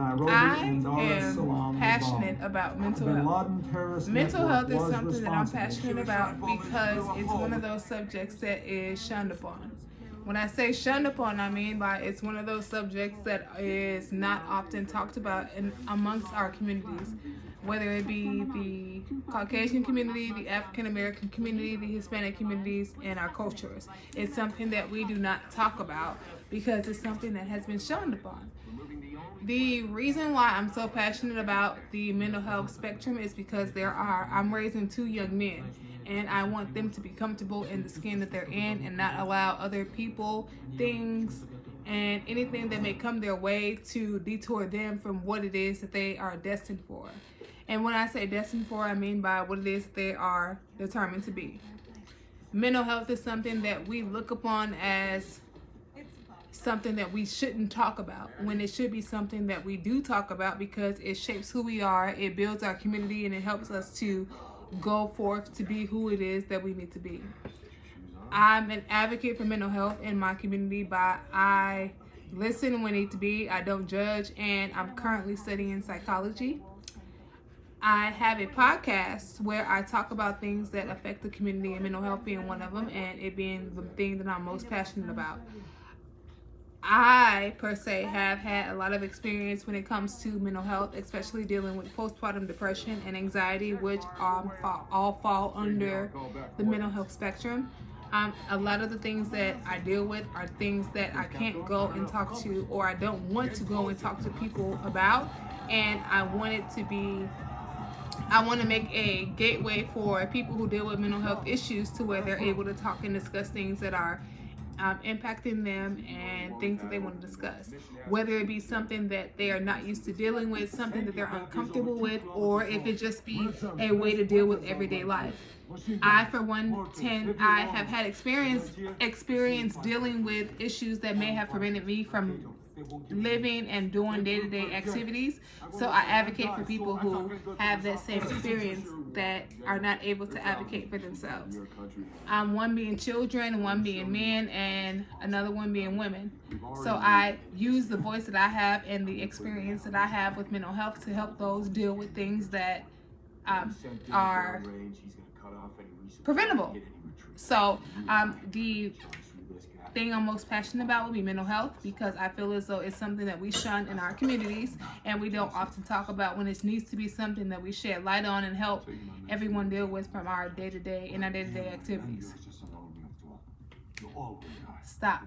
I am passionate about mental health. Mental health is something that I'm passionate about because it's one of those subjects that is shunned upon. When I say shunned upon, I mean by it's one of those subjects that is not often talked about amongst our communities, whether it be the Caucasian community, the African American community, the Hispanic communities, and our cultures. It's something that we do not talk about because it's something that has been shunned upon. The reason why I'm so passionate about the mental health spectrum is because I'm raising two young men, and I want them to be comfortable in the skin that they're in and not allow other people, things, and anything that may come their way to detour them from what it is that they are destined for. And when I say destined for, I mean by what it is they are determined to be. Mental health is something that we look upon as something that we shouldn't talk about, when it should be something that we do talk about because it shapes who we are, it builds our community, and it helps us to go forth to be who it is that we need to be. I'm an advocate for mental health in my community by I listen when need to be, I don't judge, and I'm currently studying psychology. I have a podcast where I talk about things that affect the community, and mental health being one of them, and it being the thing that I'm most passionate about. I, per se, have had a lot of experience when it comes to mental health, especially dealing with postpartum depression and anxiety, which all fall under the mental health spectrum. A lot of the things that I deal with are things that I can't go and talk to, or I don't want to go and talk to people about, and I want to make a gateway for people who deal with mental health issues to where they're able to talk and discuss things that are impacting them and things that they want to discuss, whether it be something that they are not used to dealing with, something that they're uncomfortable with, or if it just be a way to deal with everyday life. I, for one, I have had experience dealing with issues that may have prevented me from living and doing day-to-day activities. So I advocate for people who have that same experience that are not able to advocate for themselves. One being children, one being men, and another one being women. So I use the voice that I have and the experience that I have with mental health to help those deal with things that are preventable. So the thing I'm most passionate about would be mental health, because I feel as though it's something that we shun in our communities and we don't often talk about, when it needs to be something that we shed light on and help everyone deal with from our day-to-day activities. Stop.